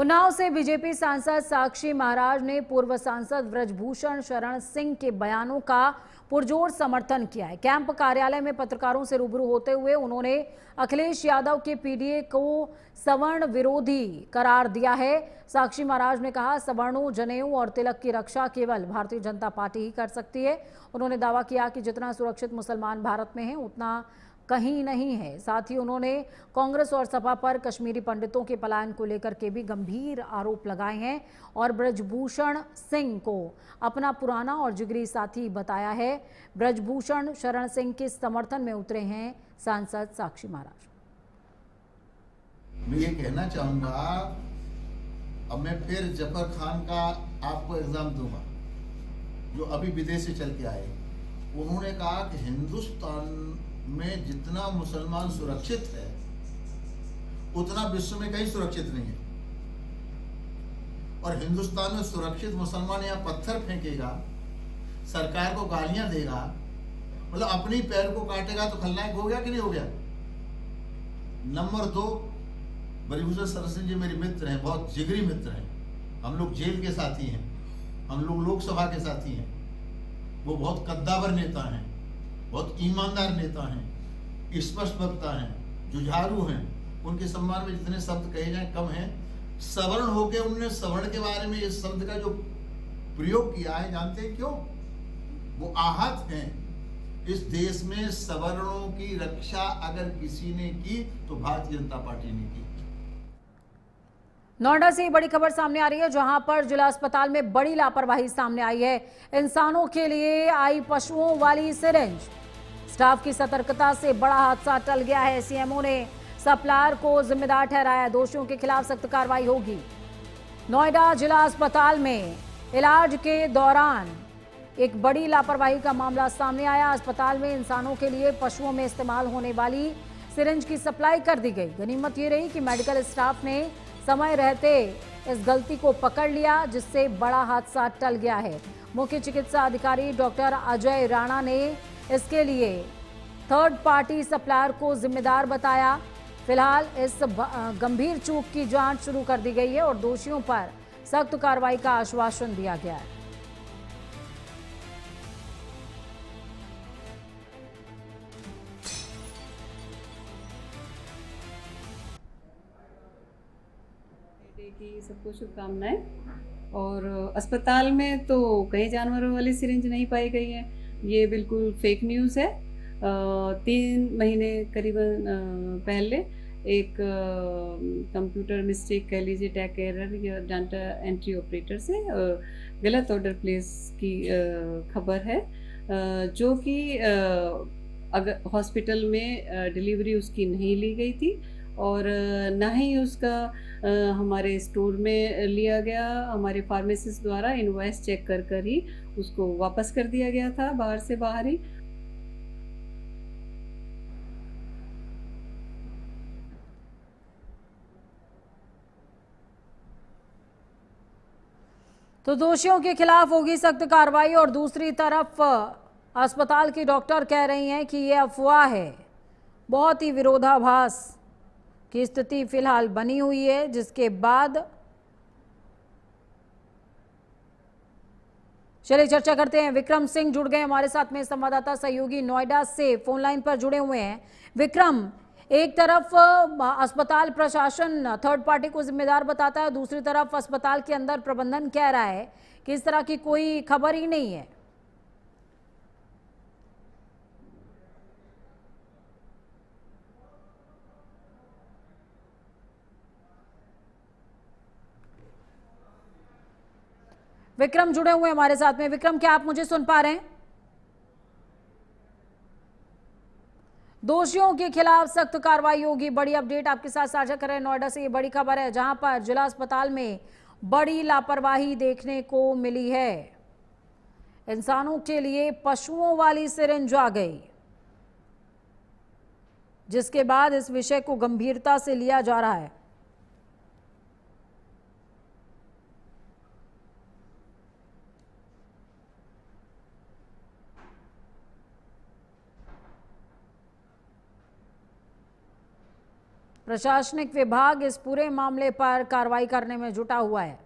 उन्नाव से बीजेपी सांसद साक्षी महाराज ने पूर्व सांसद ब्रजभूषण शरण सिंह के बयानों का पुरजोर समर्थन किया है। कैंप कार्यालय में पत्रकारों से रूबरू होते हुए उन्होंने अखिलेश यादव के पीडीए को सवर्ण विरोधी करार दिया है। साक्षी महाराज ने कहा, सवर्णों, जनेऊ और तिलक की रक्षा केवल भारतीय जनता पार्टी ही कर सकती है। उन्होंने दावा किया कि जितना सुरक्षित मुसलमान भारत में हैं उतना कहीं नहीं है। साथ ही उन्होंने कांग्रेस और सपा पर कश्मीरी पंडितों के पलायन को लेकर के भी गंभीर आरोप लगाए हैं और ब्रजभूषण सिंह को अपना पुराना और जिगरी साथी बताया है। ब्रजभूषण शरण सिंह के समर्थन में उतरे हैं सांसद साक्षी महाराज। मैं ये कहना चाहूंगा, अब मैं फिर जफर खान का आपको एग्जाम दूंगा, जो अभी विदेश से चल के आए। उन्होंने कहा कि हिंदुस्तान में जितना मुसलमान सुरक्षित है उतना विश्व में कहीं सुरक्षित नहीं है। और हिंदुस्तान में सुरक्षित मुसलमान यहाँ पत्थर फेंकेगा, सरकार को गालियां देगा, मतलब अपनी पैर को काटेगा तो खलनायक हो गया कि नहीं हो गया। नंबर 2, ब्रजभूषण शरण सिंह जी मेरे मित्र हैं, बहुत जिगरी मित्र हैं। हम लोग जेल के साथी हैं, हम लोग लोकसभा के साथी हैं। वो बहुत कद्दावर नेता हैं, बहुत ईमानदार नेता हैं, स्पष्ट वक्ता हैं, जुझारू हैं। उनके सम्मान में जितने शब्द कहे जाए कम हैं। सवर्ण होके उन्होंने सवर्ण के बारे में इस शब्द का जो प्रयोग किया है, जानते हैं क्यों? वो आहत हैं। इस देश में सवर्णों की रक्षा अगर किसी ने की तो भारतीय जनता पार्टी ने की। नोएडा से बड़ी खबर सामने आ रही है, जहां पर जिला अस्पताल में बड़ी लापरवाही सामने आई है। इंसानों के लिए आई पशुओं वाली सिरिंज। स्टाफ की सतर्कता से बड़ा हादसा टल गया है। सीएमओ ने सप्लायर को जिम्मेदार ठहराया। दोषियों के खिलाफ सख्त कार्रवाई होगी। नोएडा जिला अस्पताल में इलाज के दौरान एक बड़ी लापरवाही का मामला सामने आया। अस्पताल में इंसानों के लिए पशुओं में इस्तेमाल होने वाली सिरिंज की सप्लाई कर दी गई। गनीमत ये रही कि मेडिकल स्टाफ ने समय रहते इस गलती को पकड़ लिया, जिससे बड़ा हादसा टल गया है। मुख्य चिकित्सा अधिकारी डॉक्टर अजय राणा ने इसके लिए थर्ड पार्टी सप्लायर को जिम्मेदार बताया। फिलहाल इस गंभीर चूक की जांच शुरू कर दी गई है और दोषियों पर सख्त कार्रवाई का आश्वासन दिया गया है। की सबको शुभकामनाएं। और अस्पताल में तो कई जानवरों वाली सिरिंज नहीं पाई गई है, ये बिल्कुल फेक न्यूज़ है। 3 महीने करीबन पहले एक कंप्यूटर मिस्टेक कह लीजिए, टैग एरर या डाटा एंट्री ऑपरेटर से गलत ऑर्डर प्लेस की खबर है, जो कि अगर हॉस्पिटल में डिलीवरी उसकी नहीं ली गई थी और ना ही उसका हमारे स्टोर में लिया गया। हमारे फार्मेसिस्ट द्वारा इनवॉइस चेक कर ही उसको वापस कर दिया गया था, बाहर से बाहर ही। तो दोषियों के खिलाफ होगी सख्त कार्रवाई। और दूसरी तरफ अस्पताल की डॉक्टर कह रही हैं कि ये अफवाह है। बहुत ही विरोधाभास की स्थिति फिलहाल बनी हुई है, जिसके बाद चलिए चर्चा करते हैं। विक्रम सिंह जुड़ गए हमारे साथ में, संवाददाता सहयोगी नोएडा से फोन लाइन पर जुड़े हुए हैं। विक्रम, एक तरफ अस्पताल प्रशासन थर्ड पार्टी को जिम्मेदार बताता है, दूसरी तरफ अस्पताल के अंदर प्रबंधन कह रहा है कि इस तरह की कोई खबर ही नहीं है। विक्रम जुड़े हुए हमारे साथ में। विक्रम, क्या आप मुझे सुन पा रहे हैं? दोषियों के खिलाफ सख्त कार्रवाई होगी, बड़ी अपडेट आपके साथ साझा कर रहे हैं। नोएडा से ये बड़ी खबर है, जहां पर जिला अस्पताल में बड़ी लापरवाही देखने को मिली है। इंसानों के लिए पशुओं वाली सिरिंज आ गई, जिसके बाद इस विषय को गंभीरता से लिया जा रहा है। प्रशासनिक विभाग इस पूरे मामले पर कार्रवाई करने में जुटा हुआ है।